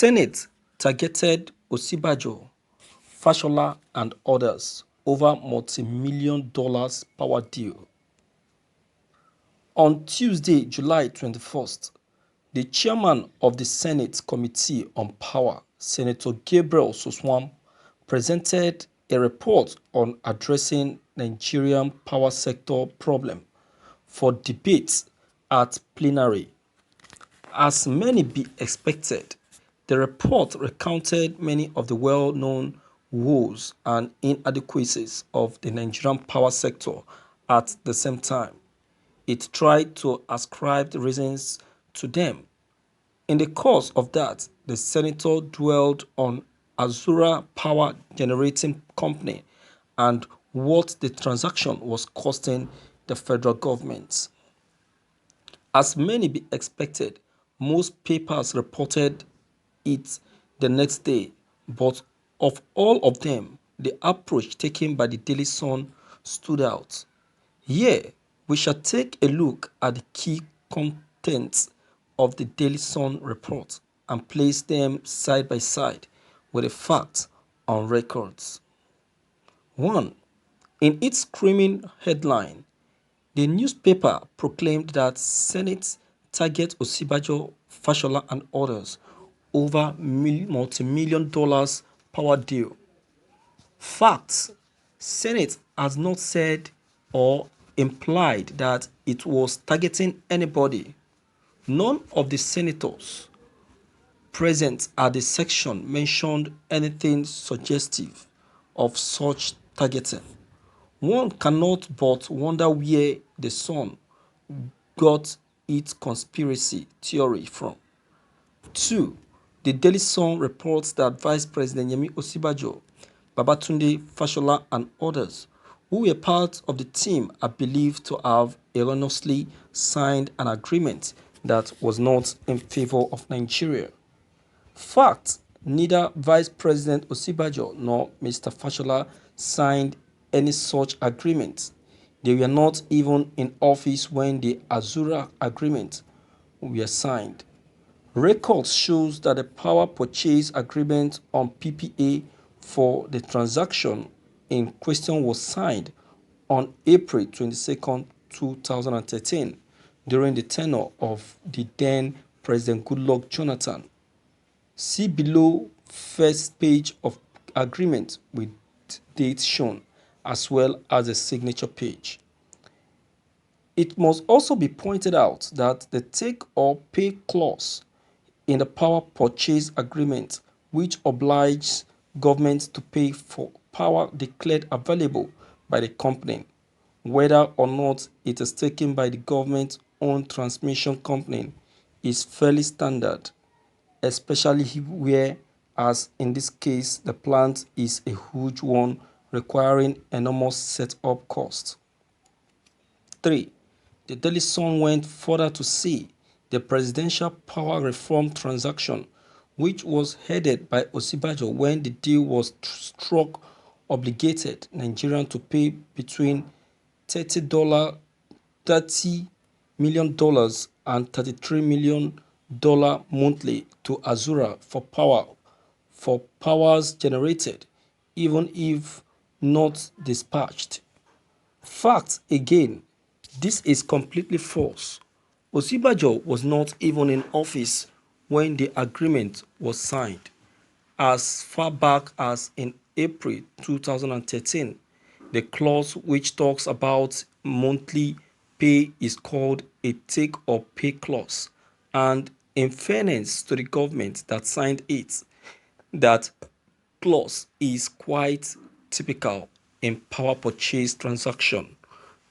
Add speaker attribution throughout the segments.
Speaker 1: Senate targeted Osinbajo, Fashola and others over multi-million dollars power deal. On Tuesday, July 21st, the chairman of the Senate Committee on Power, Senator Gabriel Soswam, presented a report on addressing Nigerian power sector problem for debate at plenary. As many be expected, the report recounted many of the well-known woes and inadequacies of the Nigerian power sector. At the same time, it tried to ascribe the reasons to them. In the course of that, the senator dwelled on Azura Power Generating Company and what the transaction was costing the federal government. As many be expected, most papers reported it the next day, but of all of them, the approach taken by the Daily Sun stood out. Here, we shall take a look at the key contents of the Daily Sun report and place them side by side with the facts on records. 1. In its screaming headline, the newspaper proclaimed that Senate target Osinbajo, Fashola and others over multi-million dollars power deal. Facts: Senate has not said or implied that it was targeting anybody. None of the senators present at the section mentioned anything suggestive of such targeting. One cannot but wonder where the Sun got its conspiracy theory from. 2. The Daily Sun reports that Vice President Yemi Osinbajo, Babatunde Fashola and others who were part of the team are believed to have erroneously signed an agreement that was not in favor of Nigeria. Fact: neither Vice President Osinbajo nor Mr. Fashola signed any such agreement. They were not even in office when the Azura agreement were signed. Records shows that the power purchase agreement on PPA for the transaction in question was signed on April 22, 2013, during the tenure of the then President Goodluck Jonathan. See below first page of agreement with date shown, as well as the signature page. It must also be pointed out that the take or pay clause in the power purchase agreement, which obliges governments to pay for power declared available by the company, whether or not it is taken by the government-owned transmission company, is fairly standard, especially where, as in this case, the plant is a huge one requiring enormous setup costs. 3. The Daily Sun went further to say the presidential power reform transaction, which was headed by Osinbajo when the deal was struck, obligated Nigerians to pay between $30 million and $33 million monthly to Azura for powers generated, even if not dispatched. Fact again, this is completely false. Osinbajo was not even in office when the agreement was signed. As far back as in April 2013, the clause which talks about monthly pay is called a take or pay clause, and in fairness to the government that signed it, that clause is quite typical in power purchase transaction.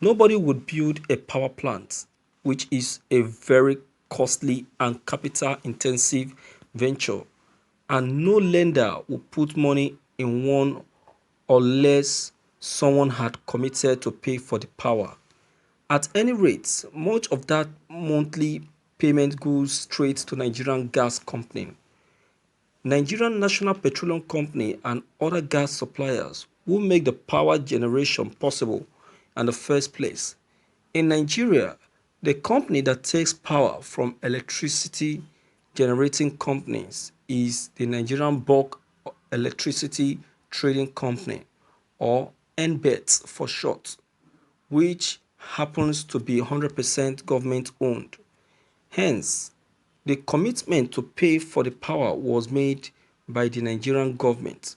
Speaker 1: Nobody would build a power plant, which is a very costly and capital-intensive venture, and no lender would put money in one unless someone had committed to pay for the power. At any rate, much of that monthly payment goes straight to Nigerian Gas Company, Nigerian National Petroleum Company and other gas suppliers who make the power generation possible in the first place. In Nigeria, the company that takes power from electricity generating companies is the Nigerian Bulk Electricity Trading Company, or NBET for short, which happens to be 100% government owned. Hence, the commitment to pay for the power was made by the Nigerian government.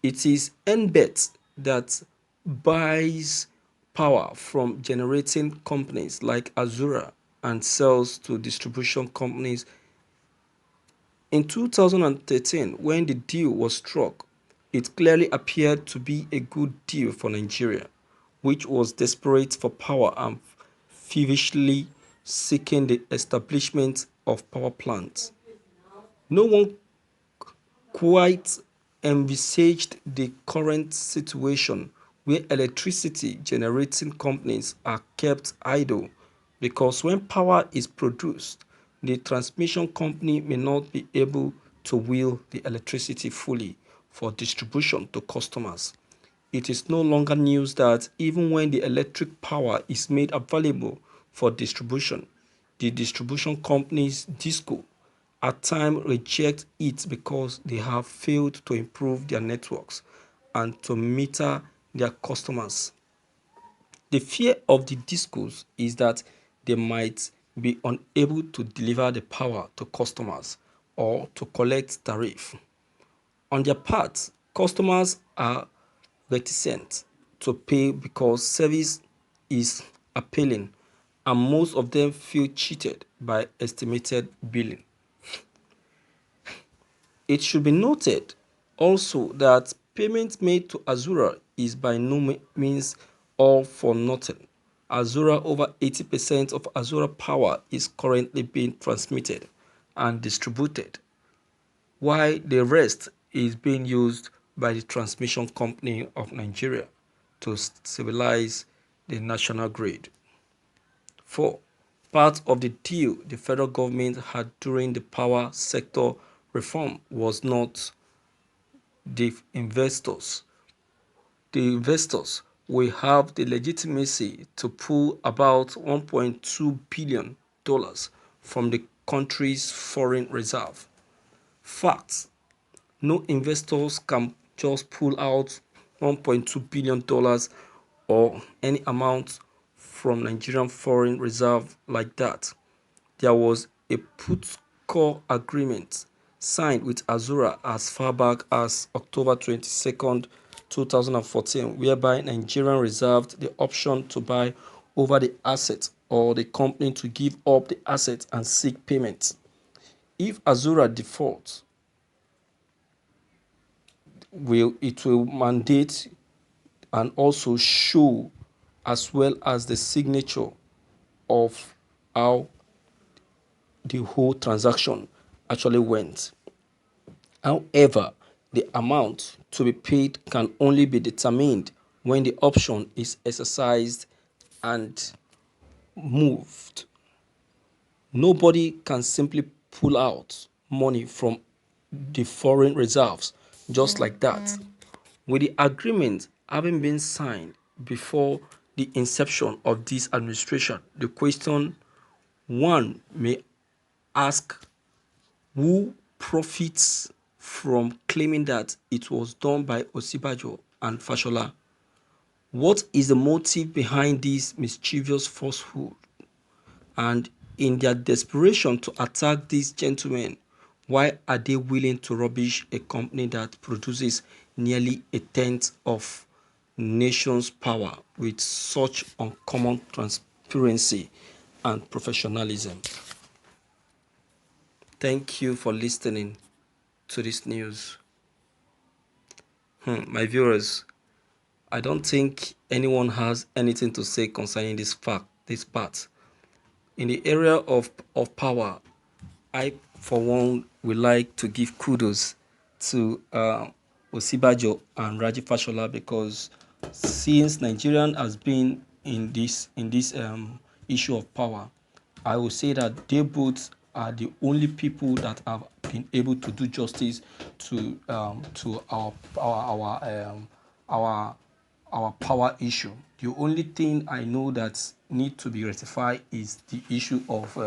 Speaker 1: It is NBET that buys power from generating companies like Azura and sells to distribution companies. In 2013, when the deal was struck, it clearly appeared to be a good deal for Nigeria, which was desperate for power and feverishly seeking the establishment of power plants. No one quite envisaged the current situation where electricity generating companies are kept idle because when power is produced, the transmission company may not be able to wheel the electricity fully for distribution to customers. It is no longer news that even when the electric power is made available for distribution, the distribution companies DISCO at times reject it because they have failed to improve their networks and to meter their customers. The fear of the DISCOs is that they might be unable to deliver the power to customers or to collect tariff. On their part, customers are reticent to pay because service is appealing and most of them feel cheated by estimated billing. It should be noted also that payment made to Azura is by no means all for nothing. Azura over 80% of Azura power is currently being transmitted and distributed, while the rest is being used by the Transmission Company of Nigeria to stabilize the national grid. 4. Part of the deal the federal government had during the power sector reform was not the investors. The investors will have the legitimacy to pull about $1.2 billion from the country's foreign reserve. Fact: no investors can just pull out $1.2 billion or any amount from Nigerian foreign reserve like that. There was a put call agreement signed with Azura as far back as October 22nd, 2014, whereby Nigeria reserved the option to buy over the asset or the company to give up the asset and seek payment. If Azura defaults, it will mandate and also show as well as the signature of how the whole transaction actually went. However, the amount to be paid can only be determined when the option is exercised and moved. Nobody can simply pull out money from the foreign reserves just like that. With the agreement having been signed before the inception of this administration, the question one may ask: who profits from claiming that it was done by Osinbajo and Fashola? What is the motive behind this mischievous falsehood? And in their desperation to attack these gentlemen, why are they willing to rubbish a company that produces nearly a tenth of nation's power with such uncommon transparency and professionalism? Thank you for listening to this news. My viewers, I don't think anyone has anything to say concerning this part. In the area of power, I, for one, would like to give kudos to Osinbajo and Raji Fashola because since Nigerian has been in this issue of power, I will say that they both are the only people that have been able to do justice to our our power issue. The only thing I know that need to be rectified is the issue of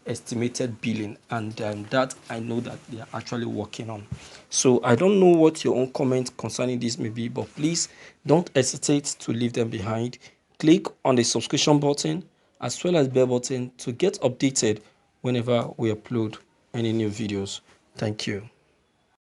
Speaker 1: estimated billing, and that I know that they are actually working on. So I don't know what your own comment concerning this may be, but please don't hesitate to leave them behind. Click on the subscription button as well as bell button to get updated whenever we upload any new videos. Thank you.